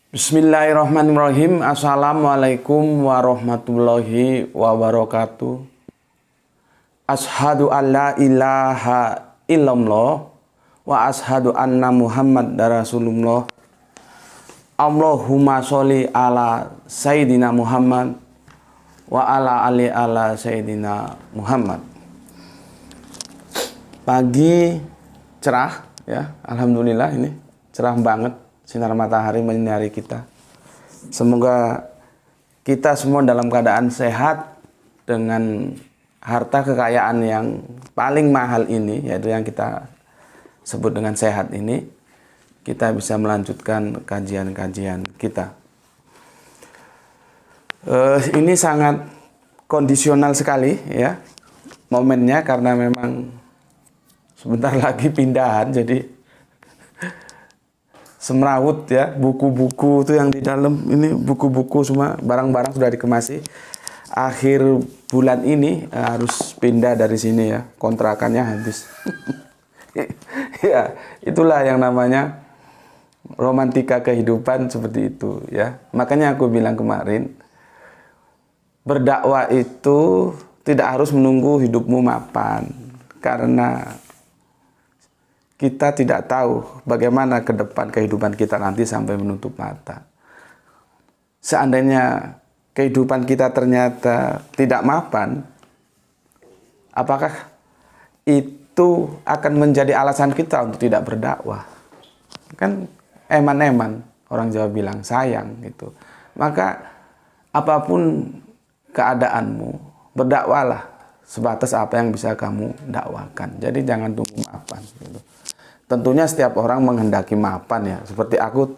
Bismillahirrahmanirrahim. Assalamualaikum warahmatullahi wabarakatuh. Ashadu an la ilaha illallah wa ashadu anna Muhammad Rasulullah. Allahumma sholli ala Sayyidina Muhammad wa ala ali ala Sayyidina Muhammad. Pagi cerah ya, alhamdulillah ini cerah banget. Sinar matahari menyinari kita. Semoga kita semua dalam keadaan sehat dengan harta kekayaan yang paling mahal ini, yaitu yang kita sebut dengan sehat ini, kita bisa melanjutkan kajian-kajian kita. Ini sangat kondisional sekali ya momennya, karena memang sebentar lagi pindahan, jadi semrawut ya, buku-buku itu yang di dalam ini, buku-buku semua, barang-barang sudah dikemasi. Akhir bulan ini harus pindah dari sini ya, kontrakannya habis. Ya, itulah yang namanya romantika kehidupan seperti itu ya. Makanya aku bilang kemarin, berdakwah itu tidak harus menunggu hidupmu mapan, karena kita tidak tahu bagaimana ke depan kehidupan kita nanti sampai menutup mata. Seandainya kehidupan kita ternyata tidak mapan, apakah itu akan menjadi alasan kita untuk tidak berdakwah? Kan eman-eman, orang Jawa bilang sayang gitu. Maka apapun keadaanmu, berdakwahlah sebatas apa yang bisa kamu dakwakan. Jadi jangan tunggu mapan gitu. Tentunya setiap orang menghendaki mapan ya. Seperti aku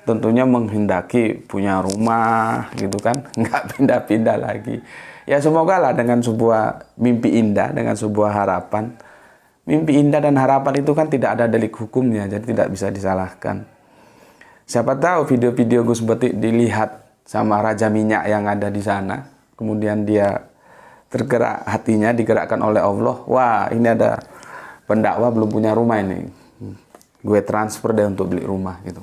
tentunya menghendaki punya rumah gitu kan. Nggak pindah-pindah lagi. Ya semoga lah dengan sebuah mimpi indah, dengan sebuah harapan. Mimpi indah dan harapan itu kan tidak ada delik hukumnya. Jadi tidak bisa disalahkan. Siapa tahu video-video Gus Betik dilihat sama Raja Minyak yang ada di sana. Kemudian dia tergerak hatinya, digerakkan oleh Allah. Wah, ini ada pendakwah belum punya rumah ini, gue transfer deh untuk beli rumah gitu.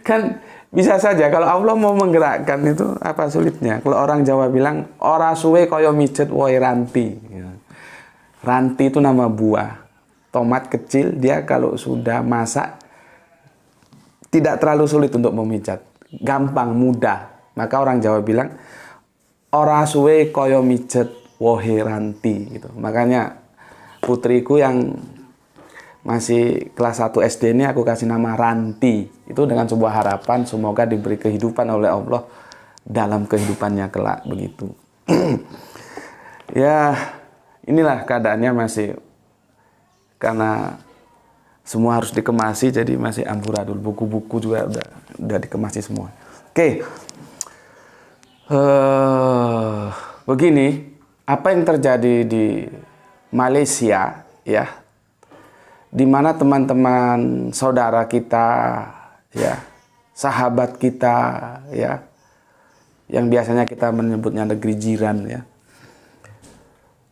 kan bisa saja kalau Allah mau menggerakkan, itu apa sulitnya. Kalau orang Jawa bilang ora suwe koyo mijet woi ranti. Ranti itu nama buah tomat kecil, dia kalau sudah masak tidak terlalu sulit untuk memijat, gampang, mudah. Maka orang Jawa bilang ora suwe koyo mijet wohe ranti gitu. Makanya putriku yang masih kelas 1 SD ini aku kasih nama Ranti. Itu dengan sebuah harapan semoga diberi kehidupan oleh Allah dalam kehidupannya kelak begitu. Ya, inilah keadaannya masih, karena semua harus dikemasi, jadi masih amburadul. Buku-buku juga udah dikemasi semua. Oke. Begini, apa yang terjadi di Malaysia ya, di mana teman-teman saudara kita ya, sahabat kita ya, yang biasanya kita menyebutnya negeri jiran ya,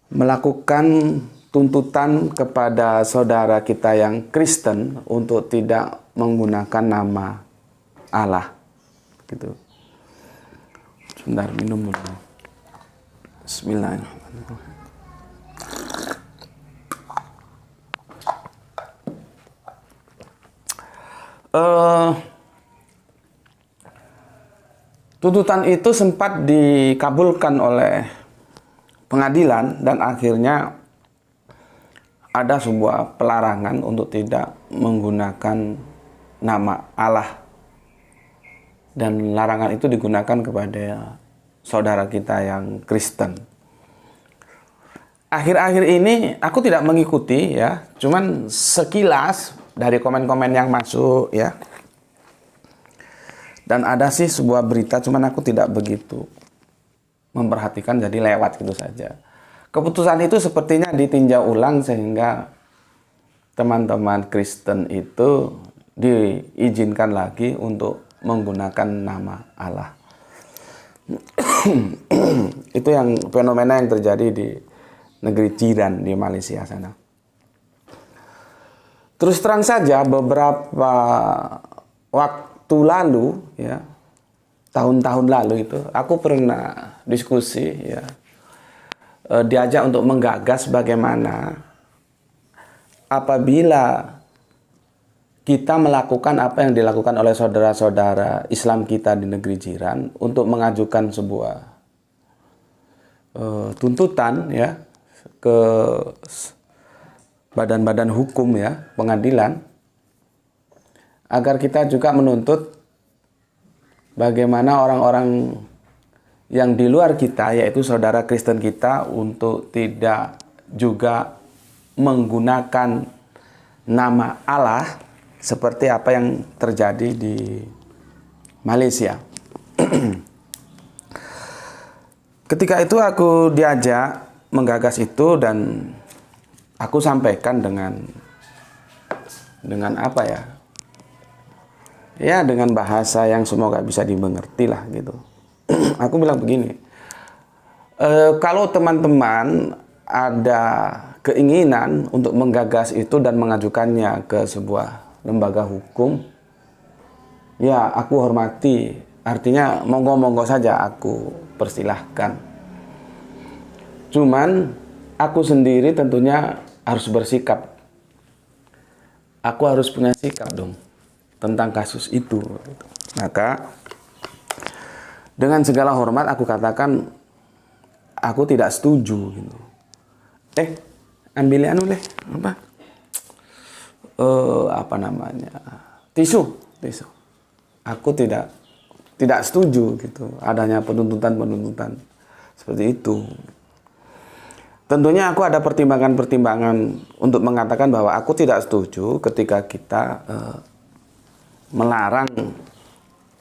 melakukan tuntutan kepada saudara kita yang Kristen untuk tidak menggunakan nama Allah gitu. Sebentar, minum dulu. Bismillahirrahmanirrahim. Tuntutan itu sempat dikabulkan oleh pengadilan dan akhirnya ada sebuah pelarangan untuk tidak menggunakan nama Allah, dan larangan itu digunakan kepada saudara kita yang Kristen. Akhir-akhir ini aku tidak mengikuti ya, cuman sekilas dari komen-komen yang masuk ya. Dan ada sih sebuah berita, cuman aku tidak begitu memperhatikan, jadi lewat gitu saja. Keputusan itu sepertinya ditinjau ulang sehingga teman-teman Kristen itu diizinkan lagi untuk menggunakan nama Allah. Itu yang fenomena yang terjadi di negeri jiran di Malaysia sana. Terus terang saja beberapa waktu lalu ya, tahun-tahun lalu itu aku pernah diskusi ya, diajak untuk menggagas bagaimana apabila kita melakukan apa yang dilakukan oleh saudara-saudara Islam kita di negeri jiran untuk mengajukan sebuah tuntutan ya ke badan-badan hukum ya, pengadilan, agar kita juga menuntut bagaimana orang-orang yang di luar kita, yaitu saudara Kristen kita, untuk tidak juga menggunakan nama Allah seperti apa yang terjadi di Malaysia. Ketika itu aku diajak menggagas itu dan aku sampaikan dengan apa ya? Ya, dengan bahasa yang semoga bisa dimengerti lah gitu. Aku bilang begini, kalau teman-teman ada keinginan untuk menggagas itu dan mengajukannya ke sebuah lembaga hukum, ya aku hormati. Artinya monggo-monggo saja, aku persilahkan. Cuman aku sendiri tentunya harus bersikap. Aku harus punya sikap dong tentang kasus itu. Maka dengan segala hormat aku katakan aku tidak setuju gitu. Ambil anu deh, apa namanya, tisu. Aku tidak setuju gitu adanya penuntutan seperti itu. Tentunya aku ada pertimbangan untuk mengatakan bahwa aku tidak setuju ketika kita melarang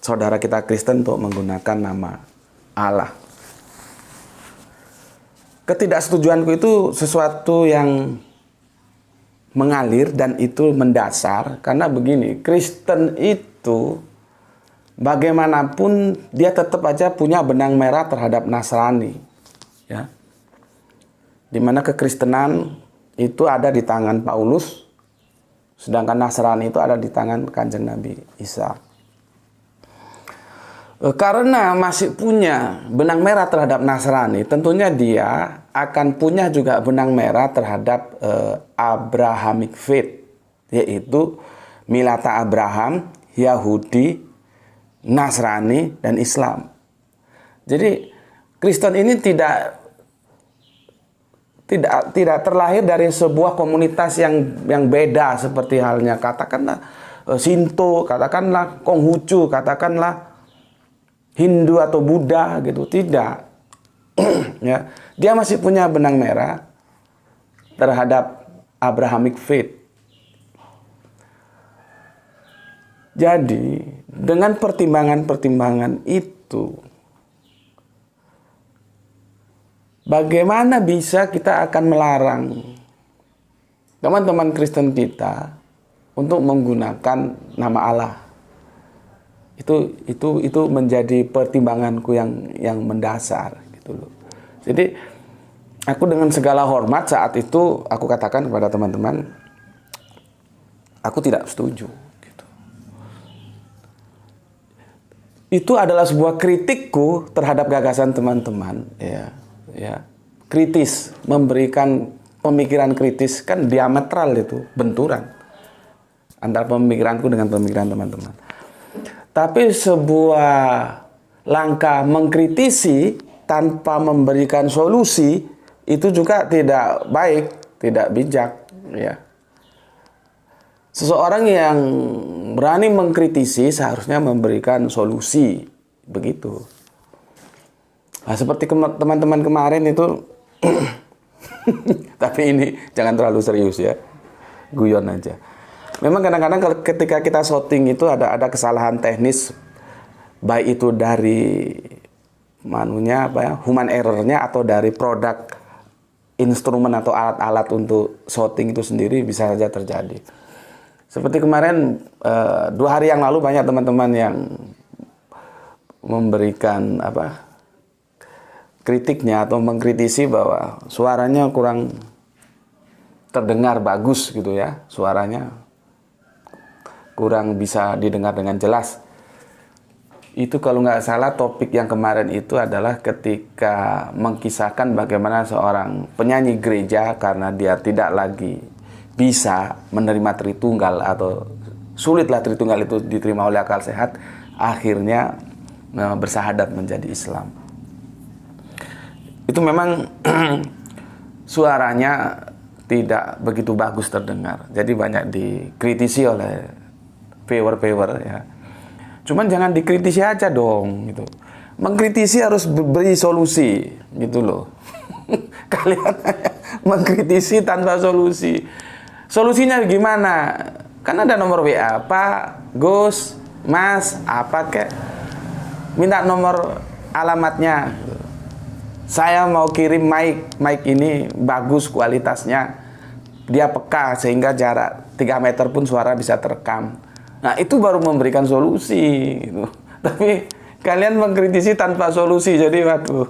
saudara kita Kristen untuk menggunakan nama Allah. Ketidaksetujuanku itu sesuatu yang mengalir dan itu mendasar, karena begini, Kristen itu bagaimanapun dia tetap aja punya benang merah terhadap Nasrani, ya. Dimana kekristenan itu ada di tangan Paulus, sedangkan Nasrani itu ada di tangan Kanjeng Nabi Isa. Karena masih punya benang merah terhadap Nasrani, tentunya dia akan punya juga benang merah terhadap Abrahamic faith, yaitu milata Abraham, Yahudi, Nasrani, dan Islam. Jadi Kristen ini tidak terlahir dari sebuah komunitas yang beda, seperti halnya katakanlah Sinto, katakanlah Konghucu, katakanlah Hindu atau Buddha gitu. Tidak. Ya, dia masih punya benang merah terhadap Abrahamic faith. Jadi, dengan pertimbangan-pertimbangan itu, bagaimana bisa kita akan melarang teman-teman Kristen kita untuk menggunakan nama Allah? Itu menjadi pertimbanganku yang mendasar gitu loh. Jadi aku dengan segala hormat saat itu aku katakan kepada teman-teman, aku tidak setuju gitu. Itu adalah sebuah kritikku terhadap gagasan teman-teman, ya. Kritis, memberikan pemikiran kritis, kan diametral itu, benturan antara pemikiranku dengan pemikiran teman-teman. Tapi sebuah langkah mengkritisi tanpa memberikan solusi itu juga tidak baik, tidak bijak, ya. Seseorang yang berani mengkritisi seharusnya memberikan solusi, begitu. Nah, seperti teman-teman kemarin itu, tapi ini jangan terlalu serius ya, guyon aja. Memang kadang-kadang ketika kita shooting itu ada kesalahan teknis, baik itu dari human error-nya atau dari produk instrumen atau alat-alat untuk shooting itu sendiri bisa saja terjadi. Seperti kemarin 2 hari yang lalu banyak teman-teman yang memberikan kritiknya atau mengkritisi bahwa suaranya kurang terdengar bagus gitu ya, suaranya kurang bisa didengar dengan jelas. Itu kalau nggak salah topik yang kemarin itu adalah ketika mengkisahkan bagaimana seorang penyanyi gereja karena dia tidak lagi bisa menerima Tritunggal atau sulitlah Tritunggal itu diterima oleh akal sehat, akhirnya bersahadat menjadi Islam. Itu memang suaranya tidak begitu bagus terdengar, jadi banyak dikritisi oleh viewer-viewer ya. Cuman jangan dikritisi aja dong gitu. Mengkritisi harus beri solusi gitu loh. Kalian mengkritisi tanpa solusi. Solusinya gimana? Kan ada nomor WA, Pak, Gus, Mas, apa kek? Minta nomor alamatnya. Saya mau kirim mic ini bagus kualitasnya. Dia peka sehingga jarak 3 meter pun suara bisa terekam. Nah, itu baru memberikan solusi gitu. Tapi kalian mengkritisi tanpa solusi, jadi waduh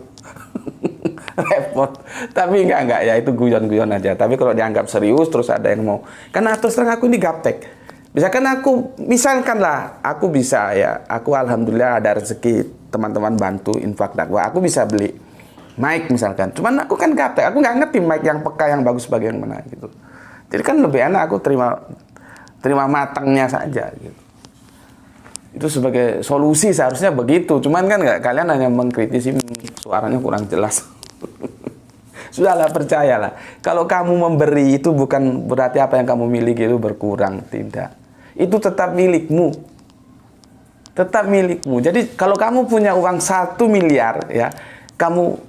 repot. Tapi enggak ya, itu guyon-guyon aja. Tapi kalau dianggap serius terus ada yang mau, karena terus terang aku ini gaptek. Misalkan lah aku bisa ya, aku alhamdulillah ada rezeki, teman-teman bantu infak dakwah, aku bisa beli mic misalkan. Cuman aku kan gaptek, aku nggak ngerti mic yang peka yang bagus bagaimana gitu. Jadi kan lebih enak aku terima matangnya saja gitu. Itu sebagai solusi seharusnya begitu. Cuman kan nggak, kalian hanya mengkritisi suaranya kurang jelas. Sudahlah, percayalah. Kalau kamu memberi itu bukan berarti apa yang kamu miliki itu berkurang, tidak. Itu tetap milikmu. Tetap milikmu. Jadi kalau kamu punya uang 1 miliar ya, kamu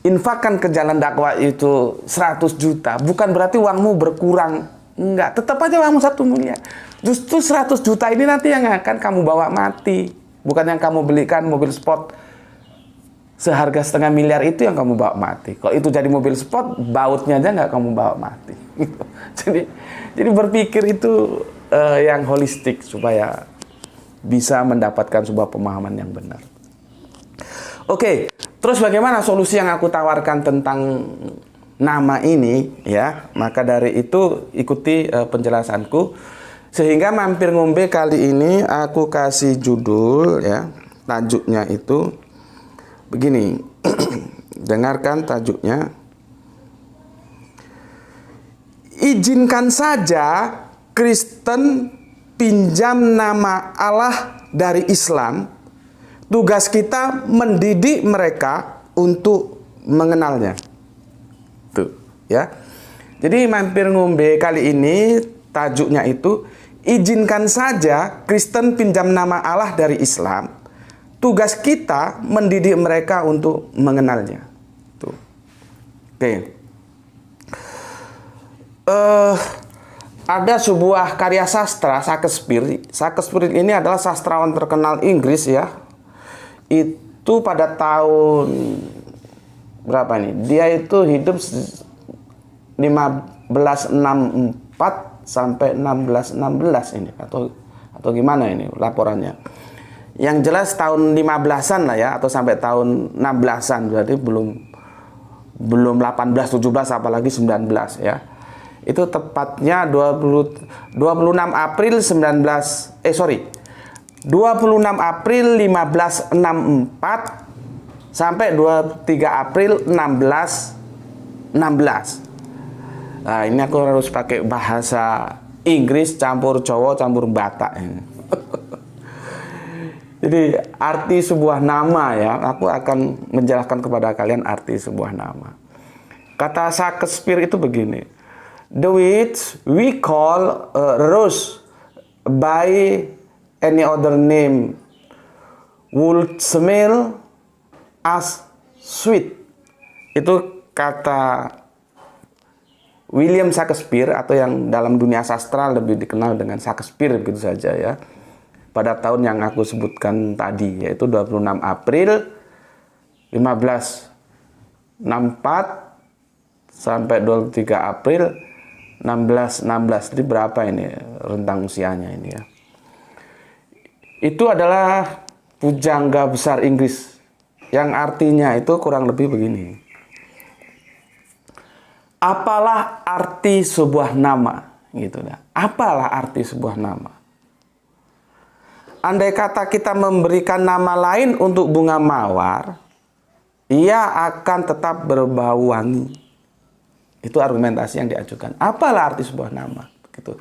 infakkan ke jalan dakwah itu 100 juta, bukan berarti uangmu berkurang. Enggak, tetap aja uangmu 1 miliar. Justru 100 juta ini nanti yang akan kamu bawa mati. Bukan yang kamu belikan mobil sport seharga 0,5 miliar itu yang kamu bawa mati. Kalau itu jadi mobil sport, bautnya aja nggak kamu bawa mati. Jadi berpikir itu yang holistik supaya bisa mendapatkan sebuah pemahaman yang benar. Oke, terus bagaimana solusi yang aku tawarkan tentang nama ini ya? Maka dari itu ikuti penjelasanku. Sehingga mampir ngombe kali ini aku kasih judul ya, tajuknya itu begini. Dengarkan tajuknya. Izinkan saja Kristen pinjam nama Allah dari Islam. Tugas kita mendidik mereka untuk mengenalnya. Tuh, ya. Jadi mampir ngombe kali ini tajuknya itu, izinkan saja Kristen pinjam nama Allah dari Islam. Tugas kita mendidik mereka untuk mengenalnya. Tuh. Oke. Ada sebuah karya sastra Shakespeare. Shakespeare ini adalah sastrawan terkenal Inggris ya. Itu pada tahun berapa nih? Dia itu hidup 1564 sampai 1616 ini atau gimana ini laporannya. Yang jelas tahun 15-an lah ya, atau sampai tahun 16-an, berarti belum 18, 17 apalagi 19 ya. Itu tepatnya 26 April 26 April 1564 sampai 23 April 1616. Nah, ini aku harus pakai bahasa Inggris campur Jawa campur Batak ini. Jadi arti sebuah nama ya, aku akan menjelaskan kepada kalian arti sebuah nama. Kata Shakespeare itu begini. The which we call a rose by any other name would smell as sweet. Itu kata William Shakespeare, atau yang dalam dunia sastra lebih dikenal dengan Shakespeare begitu saja ya. Pada tahun yang aku sebutkan tadi, yaitu 26 April 1564 sampai 23 April 1616. Jadi berapa ini rentang usianya ini ya? Itu adalah pujangga besar Inggris, yang artinya itu kurang lebih begini. Apalah arti sebuah nama, gitu dah. Apalah arti sebuah nama? andai kata kita memberikan nama lain untuk bunga mawar, ia akan tetap berbau wangi. Itu argumentasi yang diajukan. Apalah arti sebuah nama? Gitu.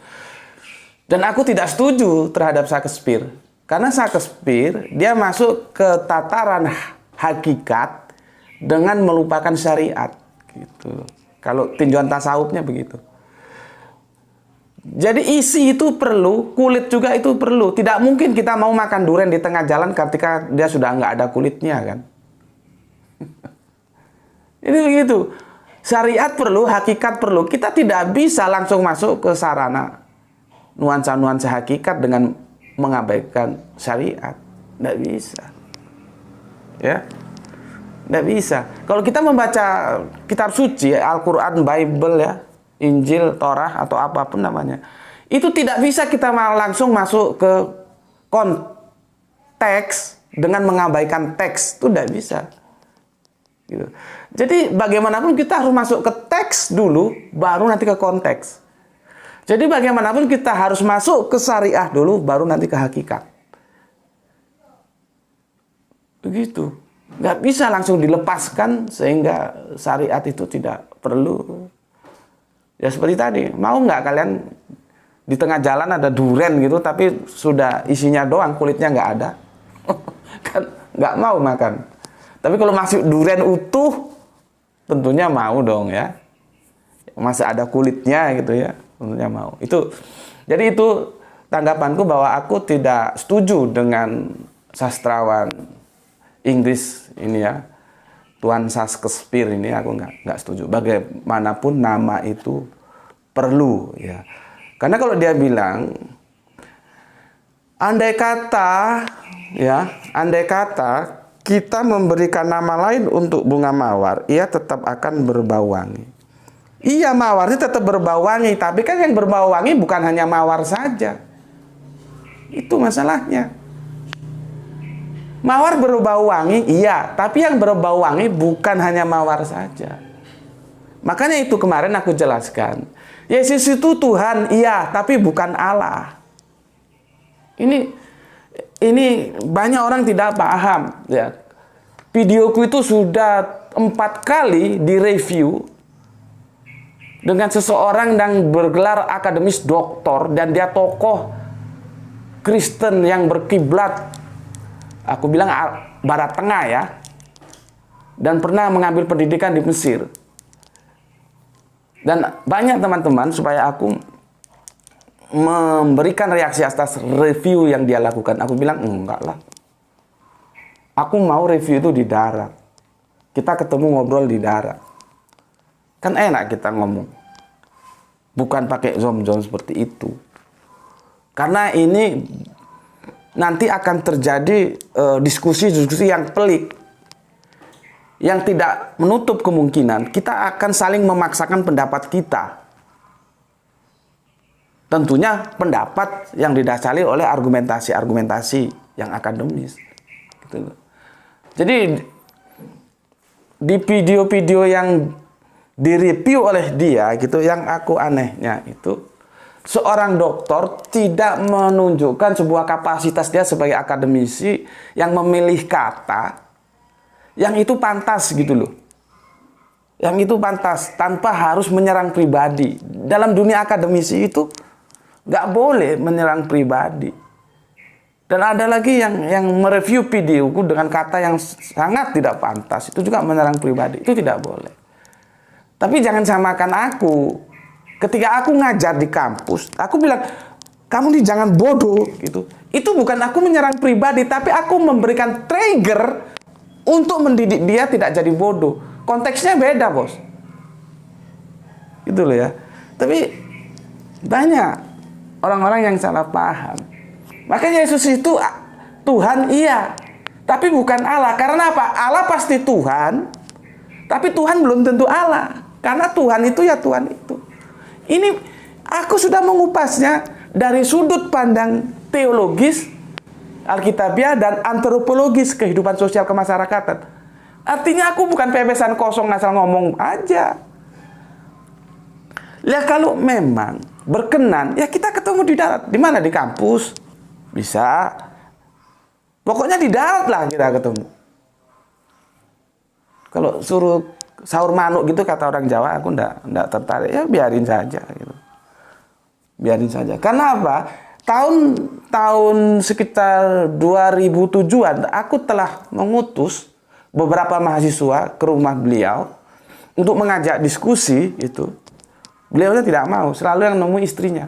Dan aku tidak setuju terhadap Shakespeare. Karena Shakespeare, dia masuk ke tataran hakikat dengan melupakan syariat. Gitu. Kalau tinjauan tasawufnya begitu. Jadi isi itu perlu, kulit juga itu perlu. Tidak mungkin kita mau makan durian di tengah jalan ketika dia sudah nggak ada kulitnya, kan? Ini begitu. Syariat perlu, hakikat perlu. Kita tidak bisa langsung masuk ke sarana nuansa-nuansa hakikat dengan mengabaikan syariat. Tidak bisa. Ya, tidak bisa. Kalau kita membaca kitab suci, Al-Quran, Bible, ya, Injil, Torah, atau apapun namanya, itu tidak bisa kita langsung masuk ke konteks dengan mengabaikan teks. Itu tidak bisa. Gitu. Jadi bagaimanapun kita harus masuk ke teks dulu, baru nanti ke konteks. Jadi bagaimanapun kita harus masuk ke syariah dulu, baru nanti ke hakikat. Begitu. Nggak bisa langsung dilepaskan sehingga syariat itu tidak perlu. Ya seperti tadi, mau nggak kalian di tengah jalan ada duren gitu, tapi sudah isinya doang, kulitnya nggak ada? Kan nggak mau makan. Tapi kalau masih durian utuh, tentunya mau dong, ya. Masih ada kulitnya gitu, ya, tentunya mau. Jadi itu tanggapanku bahwa aku tidak setuju dengan sastrawan Inggris ini, ya, Tuan Shakespeare ini. Aku nggak setuju. Bagaimanapun nama itu perlu, ya. Karena kalau dia bilang, andai kata kita memberikan nama lain untuk bunga mawar, ia tetap akan berbau wangi. Iya, mawarnya tetap berbau wangi, tapi kan yang berbau wangi bukan hanya mawar saja. Itu masalahnya. Mawar berbau wangi, iya, tapi yang berbau wangi bukan hanya mawar saja. Makanya itu kemarin aku jelaskan. Yesus itu Tuhan, iya, tapi bukan Allah. Ini banyak orang tidak paham, ya. Videoku itu sudah 4 kali direview dengan seseorang yang bergelar akademis doktor dan dia tokoh Kristen yang berkiblat, aku bilang Barat Tengah, ya, dan pernah mengambil pendidikan di Mesir. Dan banyak teman-teman supaya aku memberikan reaksi atas review yang dia lakukan. Aku bilang, enggak lah. Aku mau review itu di darat. Kita ketemu ngobrol di darat. Kan enak kita ngomong. Bukan pakai zoom-zoom seperti itu. Karena ini nanti akan terjadi diskusi-diskusi yang pelik. Yang tidak menutup kemungkinan kita akan saling memaksakan pendapat kita. Tentunya pendapat yang didasari oleh argumentasi-argumentasi yang akademis. Gitu. Jadi di video-video yang direview oleh dia gitu, yang aku anehnya itu seorang dokter tidak menunjukkan sebuah kapasitas dia sebagai akademisi yang memilih kata yang itu pantas gitu loh. Yang itu pantas tanpa harus menyerang pribadi. Dalam dunia akademisi itu nggak boleh menyerang pribadi. Dan ada lagi yang mereview videoku dengan kata yang sangat tidak pantas. Itu juga menyerang pribadi. Itu tidak boleh. Tapi jangan samakan aku. Ketika aku ngajar di kampus, aku bilang, kamu nih jangan bodoh gitu. Itu bukan aku menyerang pribadi, tapi aku memberikan trigger untuk mendidik dia tidak jadi bodoh. Konteksnya beda, bos. Gitu loh, ya. Tapi banyak orang-orang yang salah paham. Makanya Yesus itu Tuhan, iya, tapi bukan Allah. Karena apa? Allah pasti Tuhan, tapi Tuhan belum tentu Allah. Karena Tuhan itu ya Tuhan itu. Ini aku sudah mengupasnya dari sudut pandang teologis, alkitabiah, dan antropologis kehidupan sosial kemasyarakatan. Artinya aku bukan pepesan kosong asal ngomong aja. Ya kalau memang berkenan, ya kita ketemu di darat. Di mana? Di kampus. Bisa. Pokoknya di darat lah kita ketemu. Kalau suruh sahur manuk gitu kata orang Jawa, aku ndak tertarik. Ya biarin saja gitu. Biarin saja. Karena apa? Tahun sekitar 2007-an aku telah mengutus beberapa mahasiswa ke rumah beliau untuk mengajak diskusi itu. Beliaunya tidak mau, selalu yang nemu istrinya.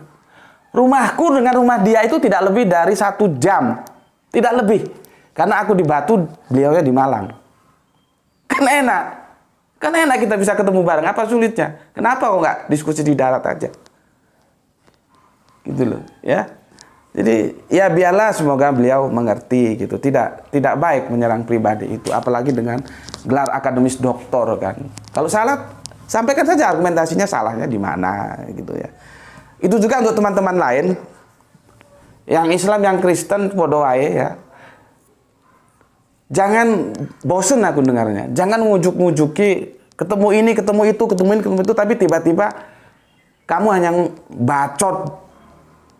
Rumahku dengan rumah dia itu tidak lebih dari 1 jam. Tidak lebih. Karena aku di Batu, beliaunya di Malang. Kan enak. Kan enak kita bisa ketemu bareng. Apa sulitnya? Kenapa kok nggak diskusi di darat aja? Gitu loh, ya. Jadi ya biarlah, semoga beliau mengerti gitu. Tidak baik menyerang pribadi itu, apalagi dengan gelar akademis doktor kan. Kalau salah, sampaikan saja argumentasinya, salahnya di mana gitu ya. Itu juga untuk teman-teman lain yang Islam, yang Kristen, podo wae ya. Jangan bosen aku dengarnya. Jangan ngujuk-ngujuki, ketemu ini, ketemu itu, ketemu ini, ketemu itu, tapi tiba-tiba kamu hanya bacot,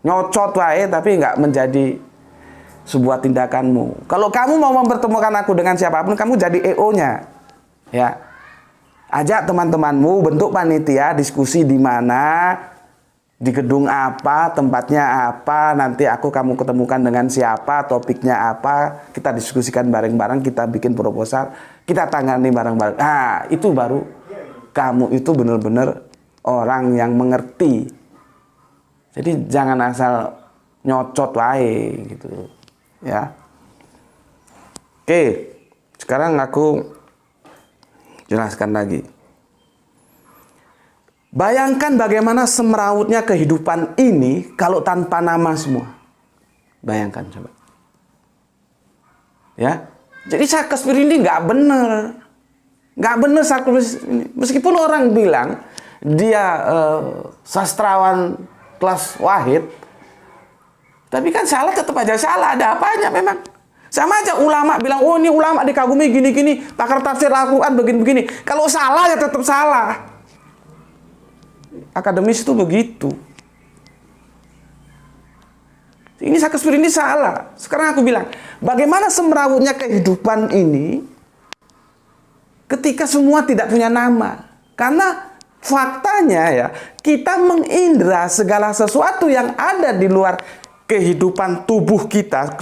nyocot wae, tapi nggak menjadi sebuah tindakanmu. Kalau kamu mau mempertemukan aku dengan siapapun, kamu jadi EO-nya. Ya. Ajak teman-temanmu, bentuk panitia, diskusi di mana, di gedung apa, tempatnya apa, nanti kamu ketemukan dengan siapa, topiknya apa, kita diskusikan bareng-bareng, kita bikin proposal, kita tangani bareng-bareng. Nah, itu baru kamu itu benar-benar orang yang mengerti. Jadi jangan asal nyocot wae gitu, ya. Oke, sekarang aku jelaskan lagi. Bayangkan bagaimana semerautnya kehidupan ini kalau tanpa nama semua. Bayangkan coba. Ya. Jadi Shakespeare ini nggak bener. Nggak bener Shakespeare ini. Meskipun orang bilang dia sastrawan kelas Wahid, tapi kan salah tetap aja salah. Ada apanya memang. Sama aja ulama bilang, oh ini ulama dikagumi gini-gini, pakar tafsir Al-Quran begini-begini. Kalau salah ya tetap salah. Akademis itu begitu. Ini Shakespeare ini salah. Sekarang aku bilang, bagaimana semerautnya kehidupan ini ketika semua tidak punya nama? Karena faktanya ya, kita mengindra segala sesuatu yang ada di luar kehidupan tubuh kita,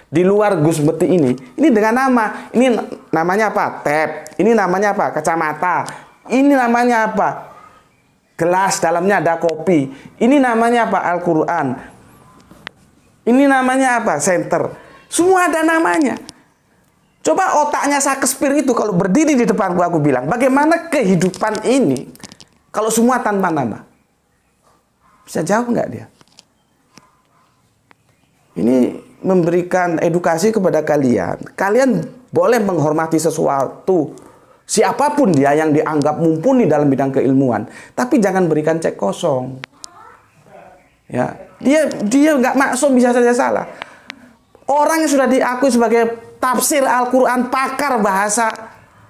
di luar Gus Beti ini dengan nama. Ini namanya apa? Tab. Ini namanya apa? Kacamata. Ini namanya apa? Gelas, dalamnya ada kopi. Ini namanya apa? Al-Quran. Ini namanya apa? Center. Semua ada namanya. Coba otaknya Shakespeare itu kalau berdiri di depanku, aku bilang, bagaimana kehidupan ini kalau semua tanpa nama? Bisa jawab nggak dia? Ini memberikan edukasi kepada kalian. Kalian boleh menghormati sesuatu, siapapun dia yang dianggap mumpuni dalam bidang keilmuan, tapi jangan berikan cek kosong. Ya, dia nggak maksum, bisa saja salah. Orang yang sudah diakui sebagai tafsir Al-Quran, pakar bahasa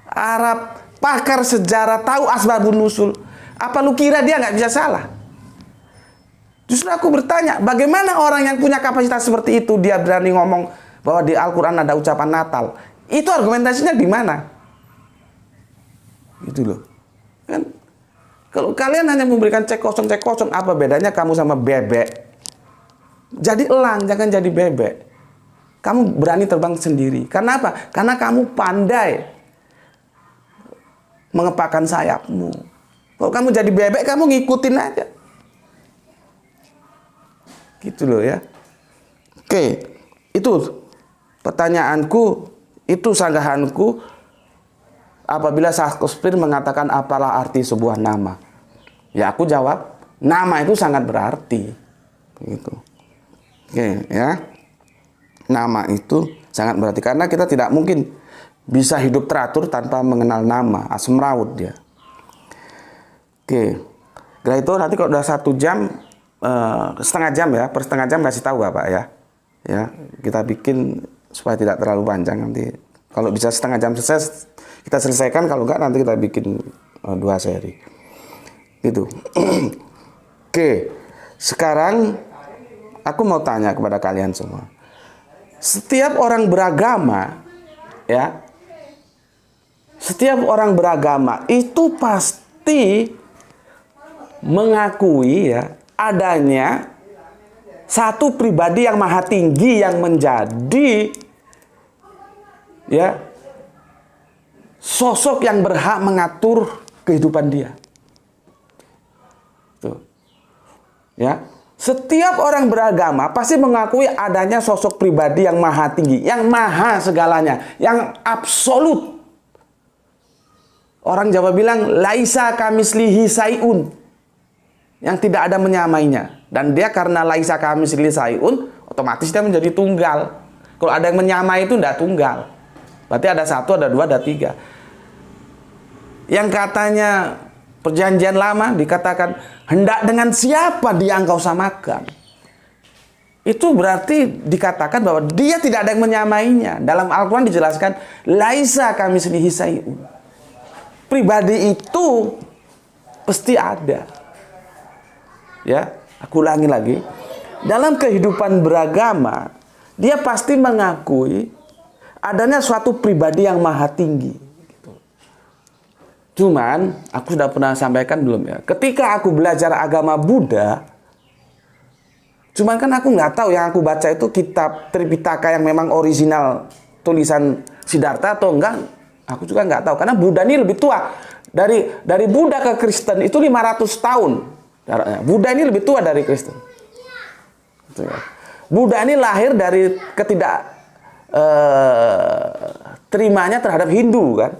Arab, pakar sejarah, tahu asbabun nusul, apa lu kira dia nggak bisa salah? Justru aku bertanya, bagaimana orang yang punya kapasitas seperti itu dia berani ngomong bahwa di Al-Quran ada ucapan Natal? Itu argumentasinya di mana? Gitu loh. Kan kalau kalian hanya memberikan cek kosong, apa bedanya kamu sama bebek? Jadi elang, jangan jadi bebek. Kamu berani terbang sendiri. Karena apa? Karena kamu pandai mengepakkan sayapmu. Kalau kamu jadi bebek, kamu ngikutin aja. Gitu loh ya. Oke, itu pertanyaanku, itu sanggahanku. Apabila Shakespeare mengatakan apalah arti sebuah nama, ya aku jawab, nama itu sangat berarti. Gitu. Oke, ya. Nama itu sangat berarti karena kita tidak mungkin bisa hidup teratur tanpa mengenal nama. Semeraut dia. Oke. Setelah itu nanti kalau udah 1 jam, setengah jam ya, per setengah jam kasih tahu Bapak ya. Ya, kita bikin supaya tidak terlalu panjang nanti. Kalau bisa setengah jam selesai, kita selesaikan. Kalau enggak nanti kita bikin 2 seri. Gitu. Oke. Sekarang aku mau tanya kepada kalian semua. setiap orang beragama, ya, setiap orang beragama itu pasti mengakui, ya, adanya satu pribadi yang maha tinggi yang menjadi, ya, sosok yang berhak mengatur kehidupan dia. Tuh. Ya, setiap orang beragama pasti mengakui adanya sosok pribadi yang maha tinggi, yang maha segalanya, yang absolut. Orang Jawa bilang laisa kamislihi saiun, yang tidak ada menyamainya. Dan dia karena laisa kamislihi saiun, otomatis dia menjadi tunggal. Kalau ada yang menyamai itu tidak tunggal. Berarti ada satu, ada dua, ada tiga. Yang katanya perjanjian lama dikatakan hendak dengan siapa dia engkau samakan. Itu berarti dikatakan bahwa dia tidak ada yang menyamainya. Dalam Al-Quran dijelaskan laisa kamislihi saiun. Pribadi itu pasti ada. Ya, aku ulangi lagi. Dalam kehidupan beragama, dia pasti mengakui adanya suatu pribadi yang maha tinggi. Cuman, aku sudah pernah sampaikan belum ya, ketika aku belajar agama Buddha, cuman kan aku nggak tahu yang aku baca itu kitab Tripitaka yang memang original tulisan Siddhartha atau enggak, aku juga nggak tahu. Karena Buddha ini lebih tua. Dari Buddha ke Kristen itu 500 tahun. Buddha ini lebih tua dari Kristen. Buddha ini lahir dari terimanya terhadap Hindu, kan?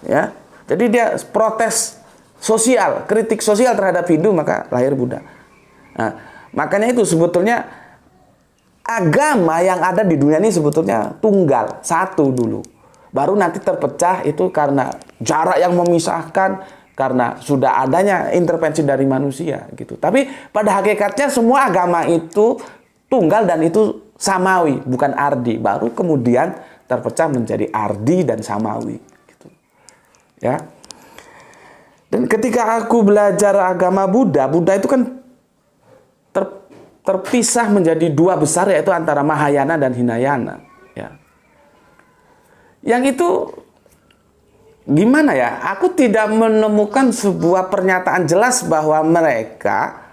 Ya, jadi dia protes sosial, kritik sosial terhadap Hindu, maka lahir Buddha. Nah, makanya itu sebetulnya agama yang ada di dunia ini sebetulnya tunggal, satu dulu. Baru nanti terpecah itu karena jarak yang memisahkan, karena sudah adanya intervensi dari manusia gitu. Tapi pada hakikatnya semua agama itu tunggal dan itu samawi, bukan ardi. Baru kemudian terpecah menjadi ardi dan samawi. Ya, dan ketika aku belajar agama Buddha, Buddha itu kan terpisah menjadi dua besar, yaitu antara Mahayana dan Hinayana. Ya, yang itu gimana ya? Aku tidak menemukan sebuah pernyataan jelas bahwa mereka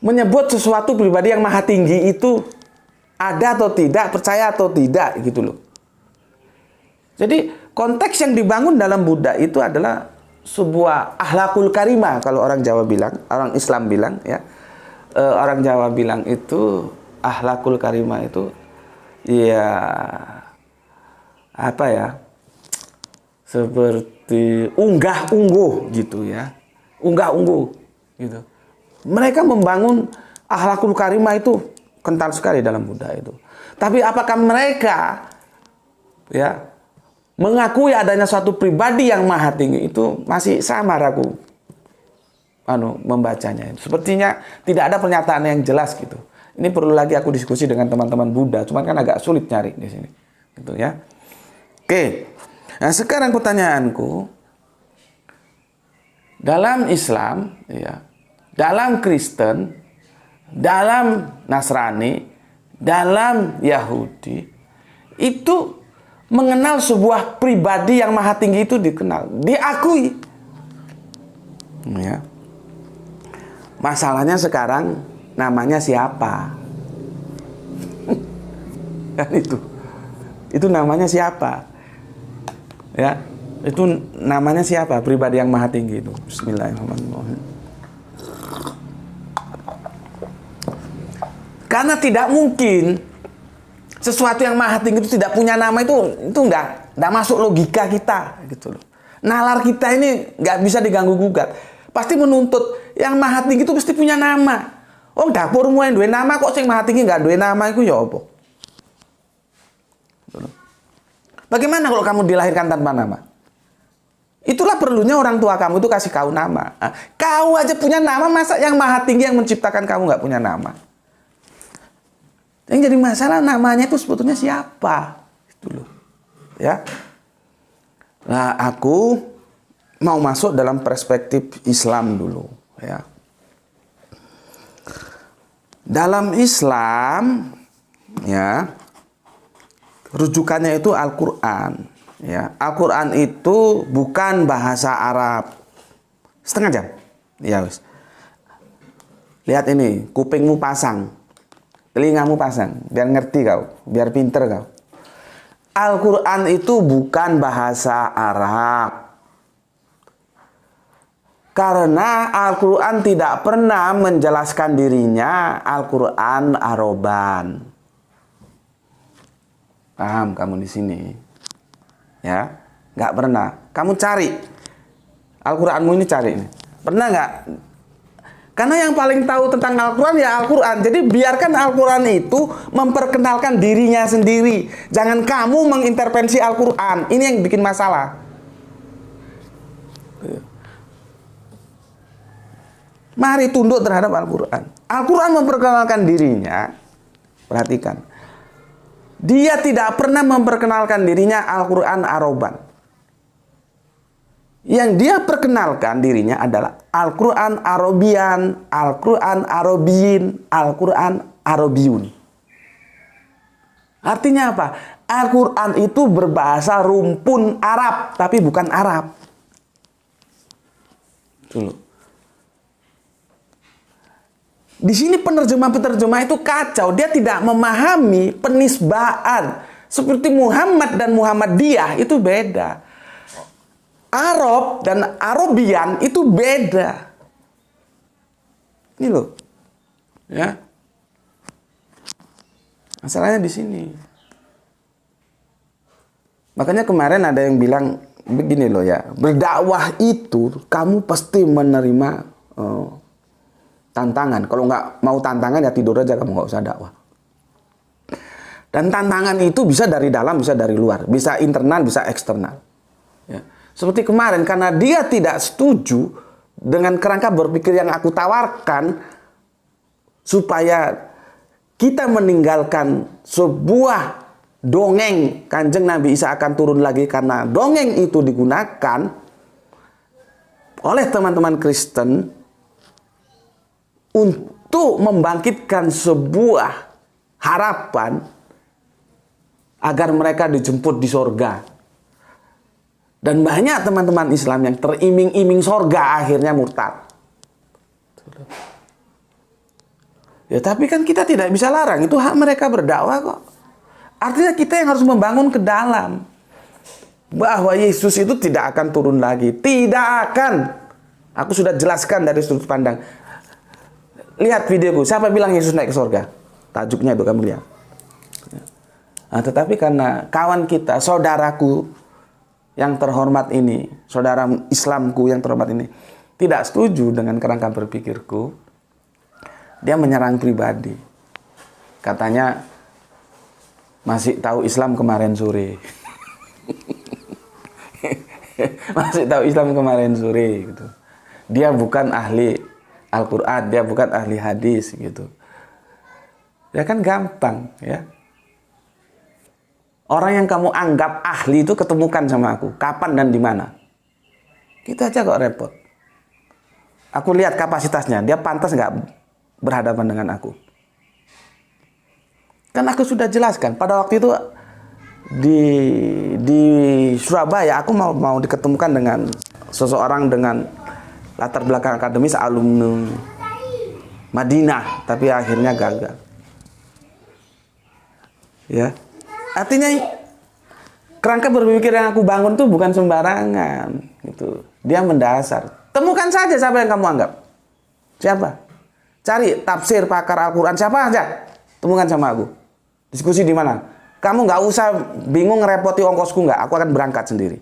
menyebut sesuatu pribadi yang maha tinggi itu ada atau tidak, percaya atau tidak, gitu loh. Jadi konteks yang dibangun dalam Buddha itu adalah sebuah akhlakul karimah, kalau orang Jawa bilang, orang Islam bilang, ya. Orang Jawa bilang itu akhlakul karimah itu ya apa ya? Seperti unggah-ungguh gitu ya. Unggah-ungguh gitu. Mereka membangun akhlakul karimah itu kental sekali dalam Buddha itu. Tapi apakah mereka ya mengakui adanya suatu pribadi yang maha tinggi, itu masih sama ragu membacanya. Sepertinya tidak ada pernyataan yang jelas gitu. Ini perlu lagi aku diskusi dengan teman-teman Buddha, cuman kan agak sulit nyari di sini. Gitu ya. Oke. Nah, sekarang pertanyaanku, dalam Islam ya, dalam Kristen, dalam Nasrani, dalam Yahudi itu mengenal sebuah pribadi yang maha tinggi itu dikenal, diakui. Ya. Masalahnya sekarang namanya siapa? Kan itu. Itu namanya siapa? Ya, itu namanya siapa? Pribadi yang maha tinggi itu. Bismillahirrahmanirrahim. Karena tidak mungkin sesuatu yang maha tinggi itu tidak punya nama, itu nggak masuk logika kita gitu loh. Nalar kita ini nggak bisa diganggu gugat. Pasti menuntut yang maha tinggi itu pasti punya nama. Oh, dapurmu yang duwe nama kok sing maha tinggi nggak duwe nama, itu ya apa? Bagaimana kalau kamu dilahirkan tanpa nama? Itulah perlunya orang tua kamu itu kasih kau nama. Nah, kau aja punya nama, masa yang maha tinggi yang menciptakan kamu nggak punya nama? Yang jadi masalah namanya itu sebetulnya siapa? Itu loh. Ya. Nah, aku mau masuk dalam perspektif Islam dulu, ya. Dalam Islam, ya, rujukannya itu Al-Quran. Ya, Al-Quran itu bukan bahasa Arab. Setengah jam. Ya, wis. Lihat ini, kupingmu pasang, telingamu pasang, biar ngerti kau, biar pinter kau. Al-Quran itu bukan bahasa Arab. Karena Al-Quran tidak pernah menjelaskan dirinya Al-Quran Aroban. Paham kamu di sini? Ya, nggak pernah. Kamu cari Al-Quranmu ini, cari ini. Pernah nggak? Karena yang paling tahu tentang Al-Quran ya Al-Quran. Jadi biarkan Al-Quran itu memperkenalkan dirinya sendiri. Jangan kamu mengintervensi Al-Quran. Ini yang bikin masalah. Mari tunduk terhadap Al-Quran. Al-Quran memperkenalkan dirinya. Perhatikan. Dia tidak pernah memperkenalkan dirinya Al-Quran Aroban. Yang dia perkenalkan dirinya adalah Al-Quran Arabian, Al-Quran Arabiyin, Al-Quran Arabiyun. Artinya apa? Al-Quran itu berbahasa rumpun Arab, tapi bukan Arab. Dulu. Di sini penerjemah-penerjemah itu kacau. Dia tidak memahami penisbaan. Seperti Muhammad dan Muhammadiyah itu beda. Arab dan Arabian itu beda. Ini loh. Ya. Masalahnya di sini. Makanya kemarin ada yang bilang begini loh ya. Berdakwah itu kamu pasti menerima tantangan. Kalau nggak mau tantangan ya tidur aja, kamu nggak usah dakwah. Dan tantangan itu bisa dari dalam, bisa dari luar, bisa internal, bisa eksternal. Ya. Seperti kemarin, karena dia tidak setuju dengan kerangka berpikir yang aku tawarkan, supaya kita meninggalkan sebuah dongeng Kanjeng Nabi Isa akan turun lagi, karena dongeng itu digunakan oleh teman-teman Kristen untuk membangkitkan sebuah harapan agar mereka dijemput di sorga. Dan banyak teman-teman Islam yang teriming-iming sorga akhirnya murtad. Ya tapi kan kita tidak bisa larang, itu hak mereka berdakwah kok. Artinya kita yang harus membangun ke dalam. Bahwa Yesus itu tidak akan turun lagi. Tidak akan. Aku sudah jelaskan dari sudut pandang. Lihat videoku, siapa bilang Yesus naik ke surga? Tajuknya itu kamu lihat. Nah, tetapi karena kawan kita, saudaraku yang terhormat ini, saudara Islamku yang terhormat ini, tidak setuju dengan kerangka berpikirku, dia menyerang pribadi. Katanya, masih tahu Islam kemarin sore. Masih tahu Islam kemarin sore. Gitu. Dia bukan ahli Al-Quran, dia bukan ahli hadis gitu. Ya kan gampang ya. Orang yang kamu anggap ahli itu ketemukan sama aku. Kapan dan di mana? Kita aja kok repot. Aku lihat kapasitasnya, dia pantas nggak berhadapan dengan aku. Kan aku sudah jelaskan pada waktu itu di Surabaya aku mau diketemukan dengan seseorang dengan latar belakang akademis alumni Madinah, tapi akhirnya gagal. Ya, artinya kerangka berpikir yang aku bangun tuh bukan sembarangan, gitu. Dia mendasar. Temukan saja siapa yang kamu anggap. Siapa? Cari tafsir pakar Al-Quran siapa aja. Temukan sama aku. Diskusi di mana? Kamu nggak usah bingung ngerepoti ongkosku nggak. Aku akan berangkat sendiri.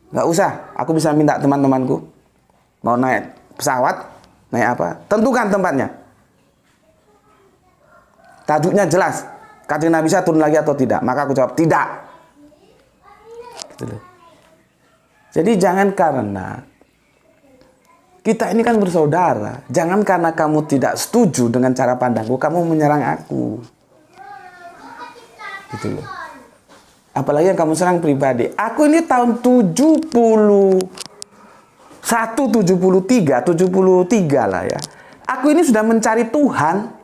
Nggak usah, aku bisa minta teman-temanku mau naik pesawat, naik apa, tentukan tempatnya. Tajuknya jelas, Kanjeng Nabi Isa turun lagi atau tidak. Maka aku jawab tidak. Gitu. Jadi jangan karena kita ini kan bersaudara, jangan karena kamu tidak setuju dengan cara pandangku, kamu menyerang aku. Gitu loh. Apalagi yang kamu serang pribadi. Aku ini tahun 73 lah ya. Aku ini sudah mencari Tuhan.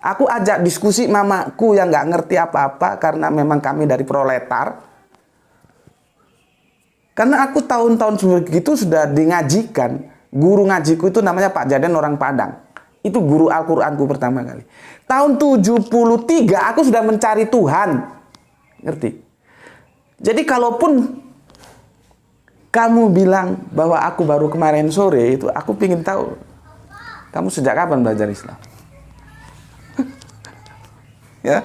Aku ajak diskusi mamaku yang nggak ngerti apa-apa karena memang kami dari proletar. Karena aku tahun-tahun begitu sudah dingajikan. Guru ngajiku itu namanya Pak Jaden, orang Padang. Itu guru Al-Qur'anku pertama kali. Tahun 73 aku sudah mencari Tuhan. Ngerti? Jadi kalaupun kamu bilang bahwa aku baru kemarin sore, itu aku ingin tahu kamu sejak kapan belajar Islam. Ya,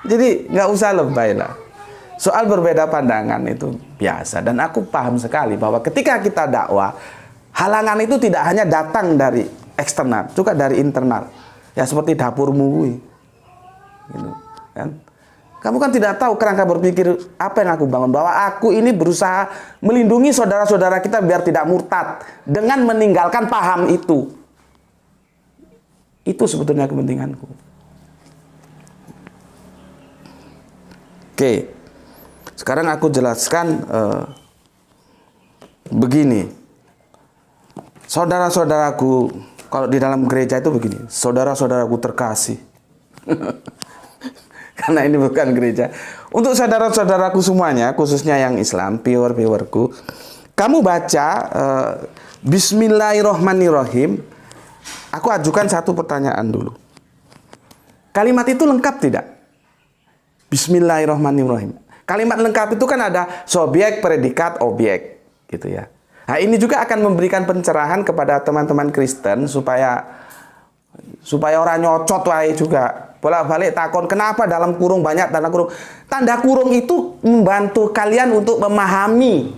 jadi nggak usah lebay lah. Soal berbeda pandangan itu biasa, dan aku paham sekali bahwa ketika kita dakwah, halangan itu tidak hanya datang dari eksternal, juga dari internal. Ya seperti dapurmu, gitu, kan? Kamu kan tidak tahu kerangka berpikir apa yang aku bangun, bahwa aku ini berusaha melindungi saudara-saudara kita biar tidak murtad dengan meninggalkan paham itu. Itu sebetulnya kepentinganku. Oke, sekarang aku jelaskan begini. Saudara-saudaraku, kalau di dalam gereja itu begini, saudara-saudaraku terkasih. Karena ini bukan gereja. Untuk saudara-saudaraku semuanya, khususnya yang Islam, viewer-viewerku, kamu baca Bismillahirrohmanirrohim. Aku ajukan satu pertanyaan dulu. Kalimat itu lengkap tidak? Bismillahirrohmanirrohim. Kalimat lengkap itu kan ada subjek, predikat, objek, gitu ya. Nah, ini juga akan memberikan pencerahan kepada teman-teman Kristen supaya orang nyocot wae juga. Bolak-balik takon kenapa dalam kurung banyak tanda kurung. Tanda kurung itu membantu kalian untuk memahami.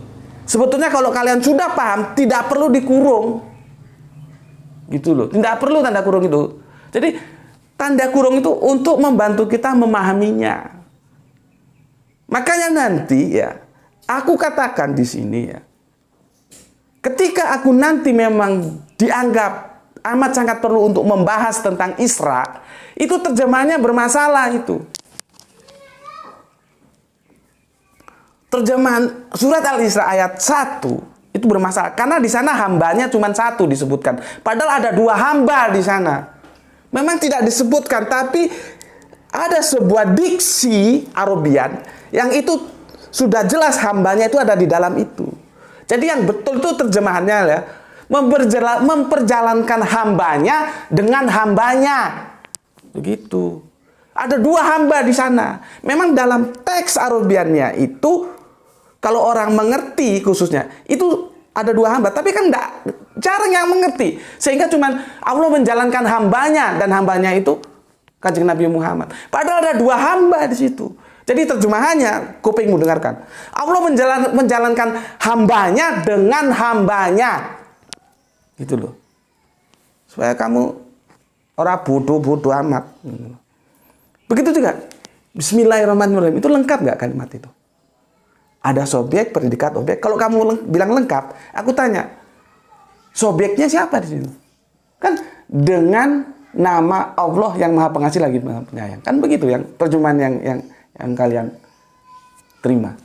Sebetulnya kalau kalian sudah paham, tidak perlu dikurung. Gitu loh. Tidak perlu tanda kurung itu. Jadi tanda kurung itu untuk membantu kita memahaminya. Makanya nanti ya, aku katakan di sini ya, ketika aku nanti memang dianggap amat sangat perlu untuk membahas tentang Isra, itu terjemahannya bermasalah itu. Terjemahan surat Al-Isra ayat 1 itu bermasalah karena di sana hambanya cuma satu disebutkan. Padahal ada dua hamba di sana. Memang tidak disebutkan, tapi ada sebuah diksi Arabian yang itu sudah jelas hambanya itu ada di dalam itu. Jadi yang betul itu terjemahannya ya, memperjalankan hambanya dengan hambanya. Begitu. Ada dua hamba di sana. Memang dalam teks Arabiannya itu, kalau orang mengerti khususnya, itu ada dua hamba. Tapi kan jarang yang mengerti. Sehingga cuman Allah menjalankan hambanya, dan hambanya itu Kanjeng Nabi Muhammad. Padahal ada dua hamba di situ. Jadi terjemahannya, kupingmu dengarkan. Allah menjalankan hambanya dengan hambanya. Gitu loh. Supaya kamu orang bodoh-bodoh amat. Begitu juga. Bismillahirrahmanirrahim. Itu lengkap nggak kalimat itu? Ada subjek, predikat, objek. Kalau kamu bilang lengkap, aku tanya, subjeknya siapa di situ? Kan dengan nama Allah yang Maha Pengasih lagi Maha Penyayang. Kan begitu yang terjemahan yang kalian terima.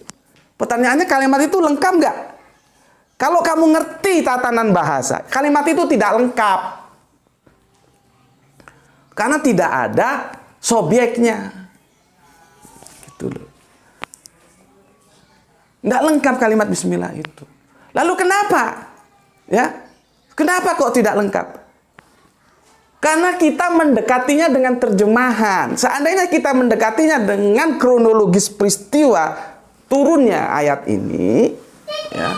Pertanyaannya, kalimat itu lengkap nggak? Kalau kamu ngerti tatanan bahasa, kalimat itu tidak lengkap. Karena tidak ada subjeknya. Gitu loh. Nggak lengkap kalimat bismillah itu. Lalu kenapa? Ya, kenapa kok tidak lengkap? Karena kita mendekatinya dengan terjemahan. Seandainya kita mendekatinya dengan kronologis peristiwa turunnya ayat ini, ya,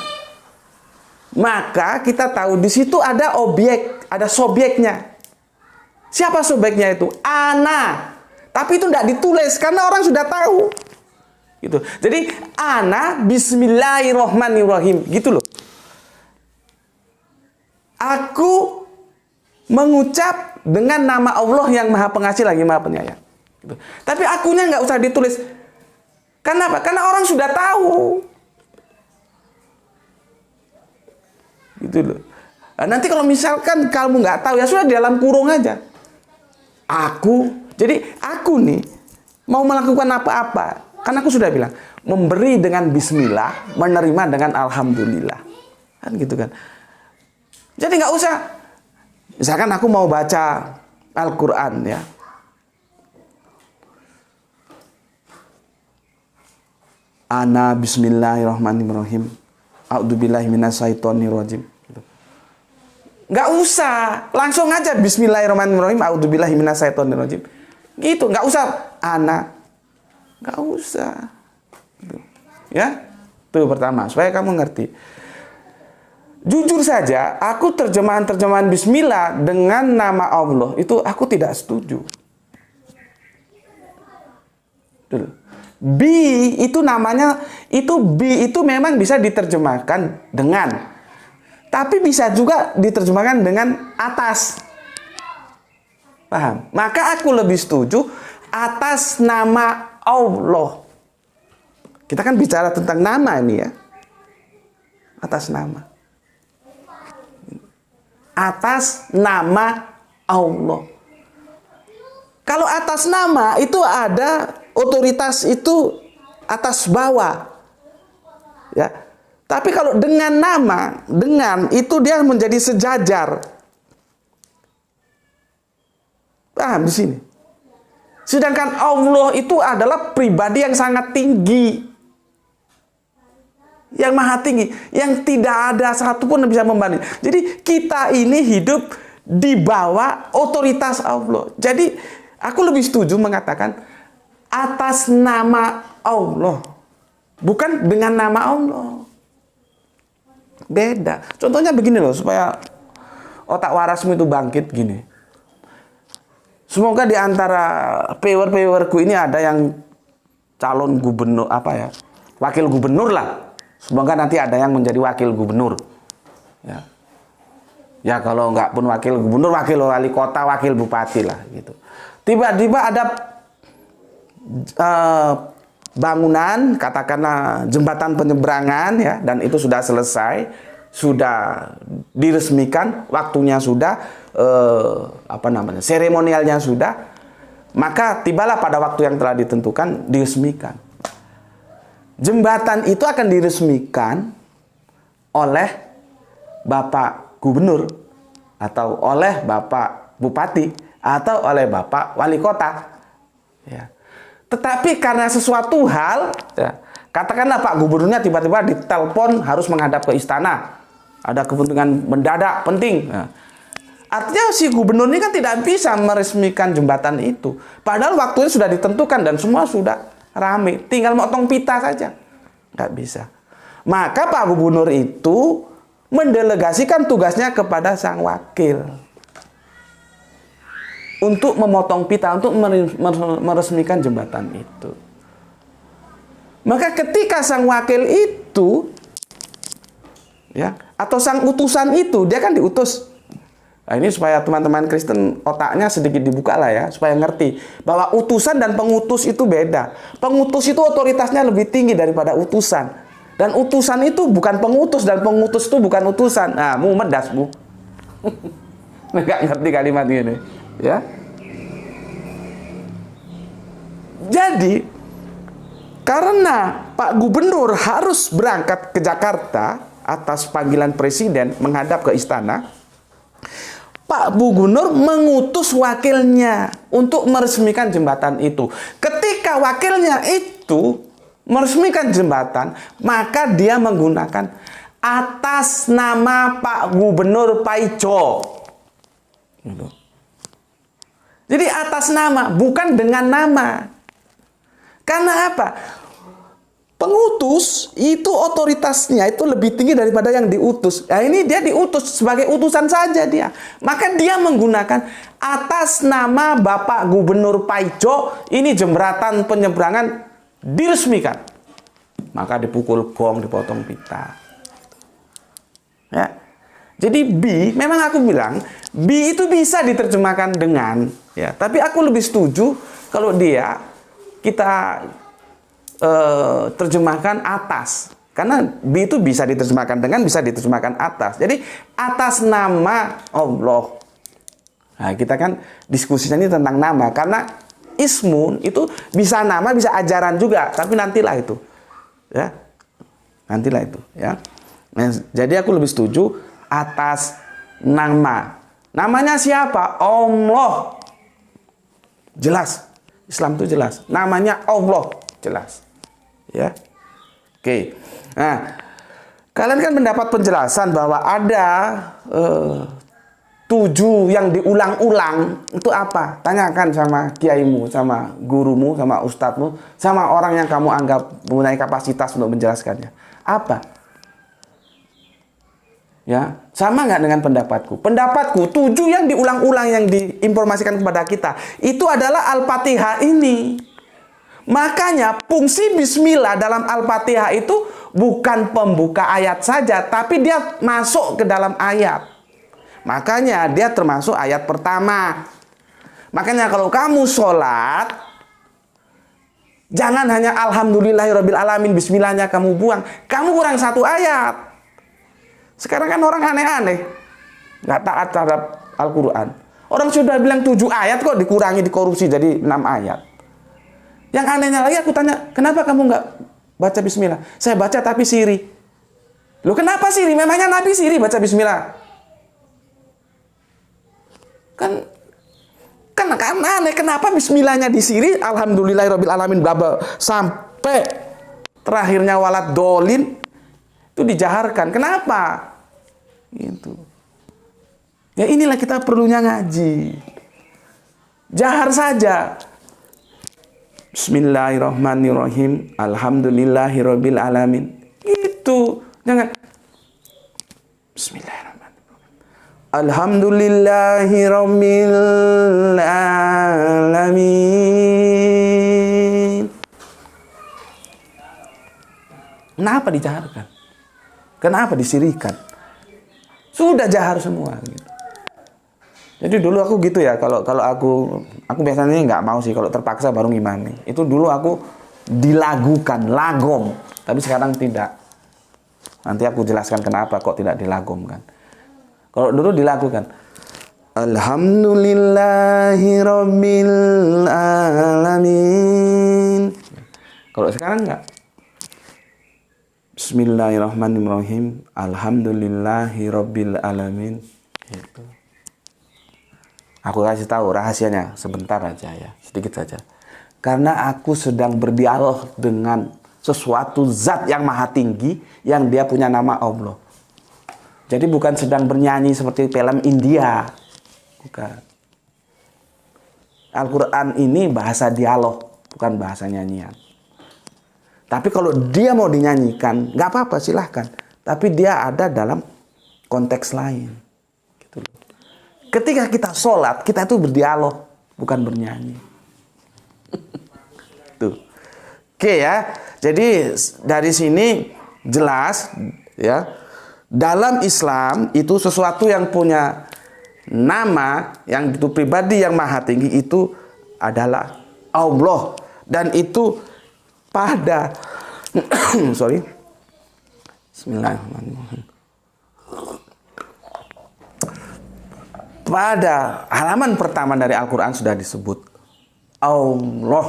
maka kita tahu di situ ada objek, ada subjeknya. Siapa subjeknya itu? Ana. Tapi itu tidak ditulis karena orang sudah tahu. Gitu. Jadi ana bismillahirrohmanirrohim. Gitu loh. Aku mengucap dengan nama Allah yang Maha Pengasih lagi Maha Penyayang. Gitu. Tapi akunya nggak usah ditulis. Kenapa? Karena orang sudah tahu. Gitu loh. Nah, nanti kalau misalkan kamu nggak tahu, ya sudah di dalam kurung aja. Jadi aku nih mau melakukan apa-apa. Kan aku sudah bilang, memberi dengan bismillah, menerima dengan alhamdulillah. Kan gitu kan. Jadi nggak usah Misalkan aku mau baca Al-Quran ya. Ana bismillahirrahmanirrahim. A'udzubillahi minasyaitonirrajim. Gitu. Nggak usah, langsung aja bismillahirrahmanirrahim. A'udzubillahi minasyaitonirrajim. Gitu, nggak usah ana. Nggak usah. Gitu. Ya, itu pertama, supaya kamu ngerti. Jujur saja, aku terjemahan bismillah dengan nama Allah itu aku tidak setuju. Bi itu namanya, bi itu memang bisa diterjemahkan dengan, tapi bisa juga diterjemahkan dengan atas. Paham? Maka aku lebih setuju atas nama Allah. Kita kan bicara tentang nama ini ya. Atas nama. Atas nama Allah. Kalau atas nama itu ada otoritas itu atas bawah. Ya. Tapi kalau dengan nama, dengan itu dia menjadi sejajar. Paham di sini? Sedangkan Allah itu adalah pribadi yang sangat tinggi. Yang maha tinggi, yang tidak ada satupun yang bisa membanding. Jadi kita ini hidup di bawah otoritas Allah. Jadi aku lebih setuju mengatakan atas nama Allah, bukan dengan nama Allah. Beda. Contohnya begini loh, supaya otak warasmu itu bangkit gini. Semoga di antara viewer-viewerku ini ada yang calon gubernur, wakil gubernur lah. Semoga nanti ada yang menjadi wakil gubernur. Ya, ya kalau nggak pun wakil gubernur, wakil wali kota, wakil bupati lah gitu. Tiba-tiba ada bangunan, katakanlah jembatan penyeberangan ya, dan itu sudah selesai, sudah diresmikan, waktunya sudah, seremonialnya sudah, maka tibalah pada waktu yang telah ditentukan diresmikan. Jembatan itu akan diresmikan oleh Bapak Gubernur atau oleh Bapak Bupati atau oleh Bapak Wali Kota. Ya. Tetapi karena sesuatu hal, ya, katakanlah Pak Gubernurnya tiba-tiba ditelepon harus menghadap ke istana, ada kepentingan mendadak penting. Ya. Artinya si gubernur ini kan tidak bisa meresmikan jembatan itu. Padahal waktunya sudah ditentukan dan semua sudah rame, tinggal motong pita saja. Nggak bisa. Maka Pak Gubernur itu mendelegasikan tugasnya kepada sang wakil untuk memotong pita, untuk meresmikan jembatan itu. Maka ketika sang wakil itu, ya, atau sang utusan itu, dia kan diutus. Nah, ini supaya teman-teman Kristen otaknya sedikit dibuka lah ya, supaya ngerti bahwa utusan dan pengutus itu beda. Pengutus itu otoritasnya lebih tinggi daripada utusan. Dan utusan itu bukan pengutus, dan pengutus itu bukan utusan. Nah, medas, Bu. Nggak ngerti kalimat ini, ya. Jadi, karena Pak Gubernur harus berangkat ke Jakarta atas panggilan presiden menghadap ke istana, Pak Gubernur mengutus wakilnya untuk meresmikan jembatan itu. Ketika wakilnya itu meresmikan jembatan, maka dia menggunakan atas nama Pak Gubernur Paijo. Jadi atas nama, bukan dengan nama. Karena apa? Pengutus itu otoritasnya itu lebih tinggi daripada yang diutus. Nah, ini dia diutus sebagai utusan saja dia. Maka dia menggunakan atas nama Bapak Gubernur Paijo, ini jembatan penyeberangan diresmikan. Maka dipukul gong, dipotong pita. Ya. Jadi bi, memang aku bilang bi itu bisa diterjemahkan dengan, ya. Tapi aku lebih setuju kalau kita terjemahkan atas, karena bi itu bisa diterjemahkan dengan, bisa diterjemahkan atas. Jadi atas nama Allah. Nah, kita kan diskusinya ini tentang nama, karena ismun itu bisa nama, bisa ajaran juga, tapi nantilah itu, ya, nantilah itu, ya. Nah, jadi aku lebih setuju atas nama. Namanya siapa? Allah. Jelas. Islam itu jelas. Namanya Allah. Jelas. Ya. Oke. Nah, kalian kan mendapat penjelasan bahwa ada 7 yang diulang-ulang. Itu apa? Tanyakan sama kiaimu, sama gurumu, sama ustadzmu, sama orang yang kamu anggap mempunyai kapasitas untuk menjelaskannya. Apa? Ya, sama nggak dengan pendapatku? Pendapatku 7 yang diulang-ulang yang diinformasikan kepada kita itu adalah Al-Fatihah ini. Makanya fungsi bismillah dalam Al-Fatihah itu bukan pembuka ayat saja, tapi dia masuk ke dalam ayat. Makanya dia termasuk ayat pertama. Makanya kalau kamu sholat, jangan hanya alhamdulillahirobbilalamin bismillahnya kamu buang. Kamu kurang 1 ayat. Sekarang kan orang aneh-aneh, nggak taat terhadap Al-Quran. Orang sudah bilang 7 ayat kok dikurangi, dikorupsi jadi 6 ayat. Yang anehnya lagi aku tanya, kenapa kamu nggak baca bismillah? Saya baca tapi siri. Loh kenapa siri? Memangnya Nabi siri baca bismillah? Kan aneh, kenapa bismillahnya disiri, alhamdulillahirobbilalamin bla sampai terakhirnya walad dolin itu dijaharkan. Kenapa? Gitu. Ya inilah kita perlunya ngaji. Jahar saja. Bismillahirrahmanirrahim. Alhamdulillahirrabbilalamin. Itu. Jangan. Bismillahirrahmanirrahim. Alhamdulillahirrabbilalamin. Kenapa dijaharkan? Kenapa disirikan? Sudah jahar semua. Gitu. Jadi dulu aku gitu ya. Kalau aku biasanya nggak mau sih. Kalau terpaksa baru ngimami. Itu dulu aku dilagukan, lagom. Tapi sekarang tidak. Nanti aku jelaskan kenapa kok tidak dilagomkan. Kalau dulu dilakukan. Alhamdulillahirobbilalamin. Kalau sekarang nggak. Bismillahirrahmanirrahim. Alhamdulillahirobbilalamin. Gitu. Aku kasih tahu rahasianya sebentar aja ya, sedikit saja. Karena aku sedang berdialog dengan sesuatu zat yang maha tinggi yang dia punya nama Allah. Jadi bukan sedang bernyanyi seperti film India. Bukan. Al-Quran ini bahasa dialog, bukan bahasa nyanyian. Tapi kalau dia mau dinyanyikan, nggak apa-apa, silahkan. Tapi dia ada dalam konteks lain. Gitu loh. Ketika kita sholat, kita itu berdialog, bukan bernyanyi. Tuh. Oke ya. Jadi dari sini jelas ya. Dalam Islam itu sesuatu yang punya nama, yang itu pribadi yang maha tinggi itu adalah Allah. Dan itu pada Bismillahirrahmanirrahim. Pada halaman pertama dari Al-Quran sudah disebut Allah,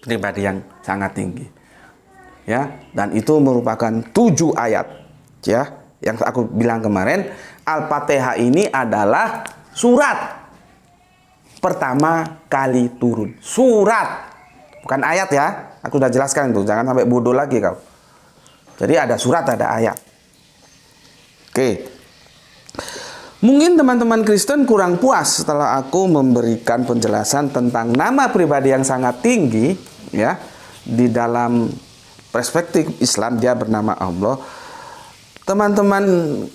pribadi yang sangat tinggi. Ya, dan itu merupakan 7 ayat. Ya, yang aku bilang kemarin, Al-Fatihah ini adalah surat pertama kali turun. Surat, bukan ayat ya. Aku sudah jelaskan itu, jangan sampai bodoh lagi kau. Jadi ada surat, ada ayat. Oke. Mungkin teman-teman Kristen kurang puas setelah aku memberikan penjelasan tentang nama pribadi yang sangat tinggi, ya. Di dalam perspektif Islam dia bernama Allah. Teman-teman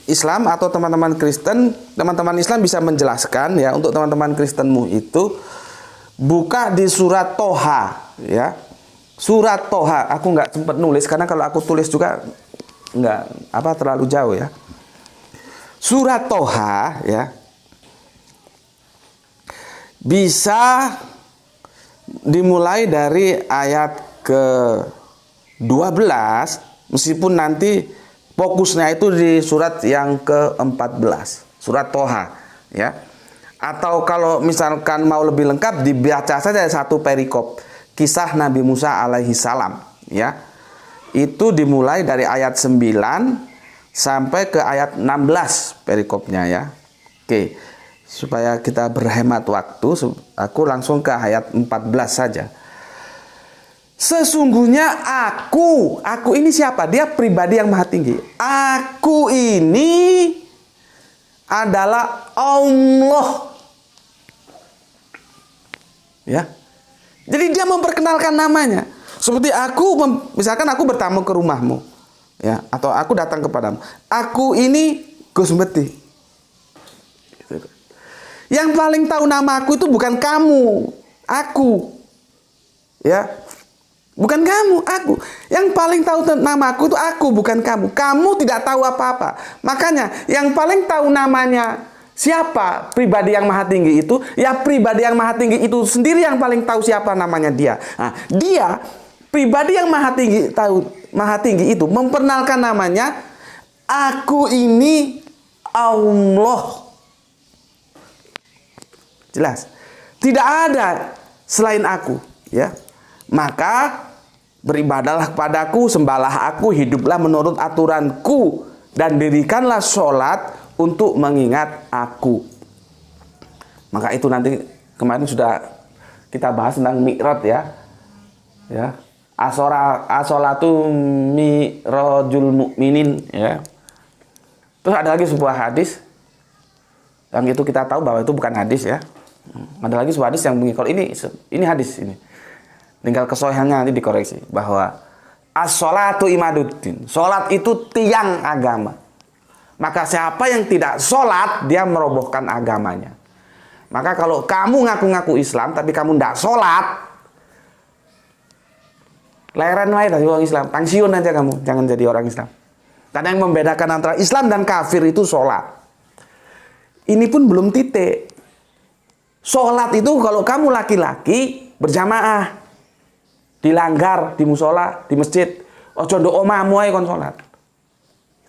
Islam atau teman-teman Kristen, teman-teman Islam bisa menjelaskan ya, untuk teman-teman Kristenmu itu buka di surat Toha, ya. Surat Toha, aku nggak sempat nulis karena kalau aku tulis juga nggak terlalu jauh ya. Surat Toha ya, bisa dimulai dari ayat ke-12, meskipun nanti fokusnya itu di surat yang ke-14, surat Toha ya. Atau kalau misalkan mau lebih lengkap, dibaca saja satu perikop kisah Nabi Musa alaihi salam ya. Itu dimulai dari ayat 9 sampai ke ayat 16 perikopnya ya. Oke. supaya kita berhemat waktu, aku langsung ke ayat 14 saja. Sesungguhnya aku ini siapa? Dia pribadi yang maha tinggi. Aku ini adalah Allah. Ya. Jadi dia memperkenalkan namanya. Seperti misalkan aku bertamu ke rumahmu, ya, atau aku datang kepadamu. Aku ini Gus Mbeti. Yang paling tahu nama aku itu bukan kamu, aku. Ya. Bukan kamu, aku. Yang paling tahu nama aku itu aku, bukan kamu. Kamu tidak tahu apa-apa. Makanya yang paling tahu namanya siapa pribadi yang maha tinggi itu, ya pribadi yang maha tinggi itu sendiri yang paling tahu siapa namanya dia. Nah, dia pribadi yang maha tinggi itu memperkenalkan namanya, aku ini Allah. Jelas. Tidak ada selain aku, ya. Maka beribadahlah kepadaku, sembahlah aku, hiduplah menurut aturanku, dan dirikanlah sholat untuk mengingat aku. Maka itu nanti kemarin sudah kita bahas tentang mi'raj, ya. As-sholatu mi'rajul mu'minin, ya. Terus ada lagi sebuah hadis yang itu kita tahu bahwa itu bukan hadis, ya. Ada lagi sebuah hadis yang kalau ini hadis ini. Tinggal kesohihannya nanti dikoreksi bahwa as-sholatu imaduddin. Sholat itu tiang agama. Maka siapa yang tidak sholat, dia merobohkan agamanya. Maka kalau kamu ngaku-ngaku Islam tapi kamu tidak sholat, leren wae dari orang Islam, pensiun aja kamu, jangan jadi orang Islam. Karena yang membedakan antara Islam dan kafir itu sholat. Ini pun belum titik. Sholat itu kalau kamu laki-laki berjamaah, dilanggar di musola, di masjid, ojo ndok omahmu ae kon salat.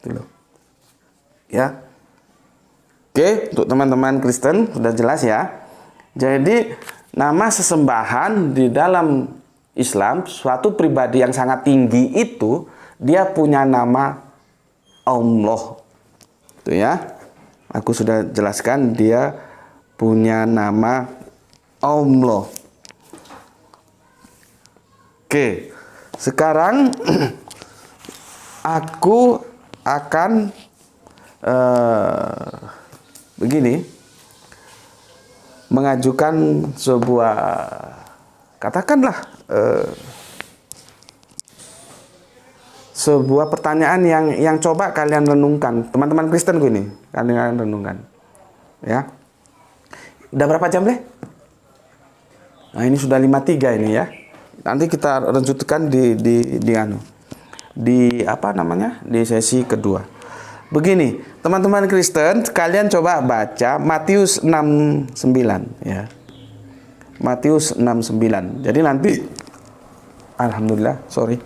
Gitu loh. Ya. Oke, untuk teman-teman Kristen sudah jelas ya. Jadi nama sesembahan di dalam Islam, suatu pribadi yang sangat tinggi itu dia punya nama Allah. Itu ya. Aku sudah jelaskan dia punya nama Allah. Oke, sekarang aku akan begini, mengajukan sebuah, katakanlah sebuah pertanyaan yang coba kalian renungkan, teman-teman Kristen gue ini, kalian renungkan, ya. Udah berapa jam deh? Nah ini sudah 53 ini ya. Nanti kita lanjutkan di sesi kedua. Begini, teman-teman Kristen, kalian coba baca Matius 6:9 ya. Matius 6:9. Jadi nanti alhamdulillah, sorry.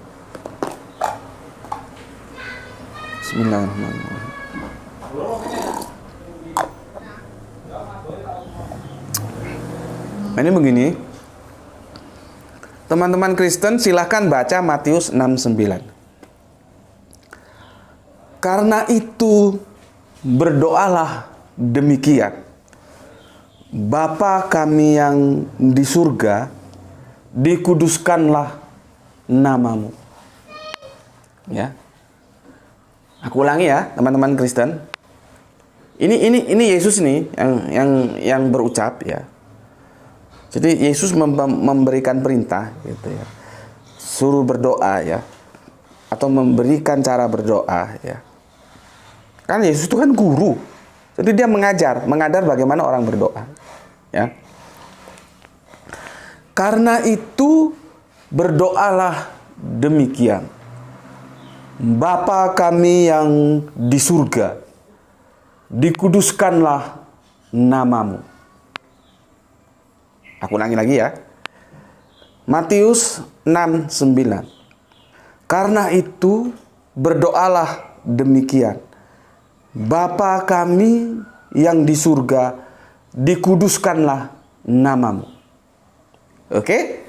Bismillahirrahmanirrahim. Ini begini. Teman-teman Kristen silahkan baca Matius 6:9. Karena itu berdoalah demikian. Bapa kami yang di surga, dikuduskanlah namamu. Ya. Aku ulangi ya, teman-teman Kristen. Ini Yesus nih yang berucap ya. Jadi Yesus memberikan perintah gitu ya. Suruh berdoa ya. Atau memberikan cara berdoa ya. Kan Yesus itu kan guru. Jadi dia mengajar bagaimana orang berdoa ya. Karena itu berdoalah demikian. Bapa kami yang di surga, dikuduskanlah namamu. Aku ulangi lagi ya. Matius 6:9. Karena itu berdoalah demikian. Bapa kami yang di surga, dikuduskanlah namamu. Oke?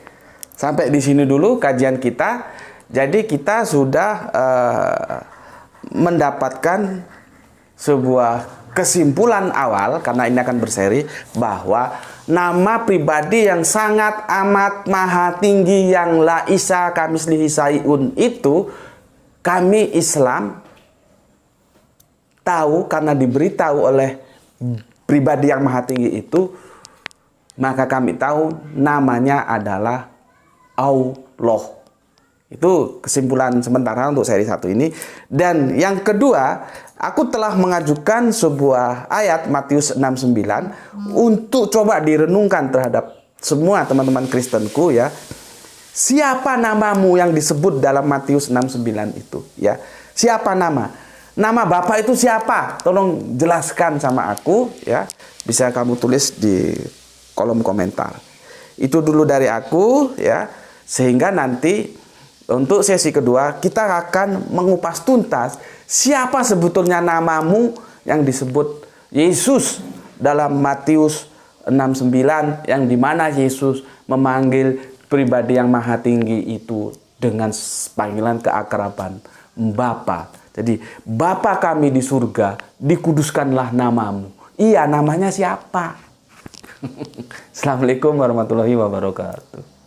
Sampai di sini dulu kajian kita. Jadi kita sudah mendapatkan sebuah kesimpulan awal, karena ini akan berseri, bahwa nama pribadi yang sangat amat maha tinggi yang laisa kamislihi syai'un itu kami Islam tahu karena diberitahu oleh pribadi yang maha tinggi itu, maka kami tahu namanya adalah Allah. Itu kesimpulan sementara untuk seri 1 ini. Dan yang kedua, aku telah mengajukan sebuah ayat Matius 6:9 untuk coba direnungkan terhadap semua teman-teman Kristenku ya. Siapa namamu yang disebut dalam Matius 6:9 itu ya? Siapa nama? Nama Bapak itu siapa? Tolong jelaskan sama aku ya. Bisa kamu tulis di kolom komentar. Itu dulu dari aku ya. Sehingga nanti untuk sesi kedua kita akan mengupas tuntas siapa sebetulnya namamu yang disebut Yesus dalam Matius 6:9, yang dimana Yesus memanggil pribadi yang maha tinggi itu dengan panggilan keakraban Bapa. Jadi, Bapa kami di surga, dikuduskanlah namamu. Iya, namanya siapa? Assalamualaikum warahmatullahi wabarakatuh.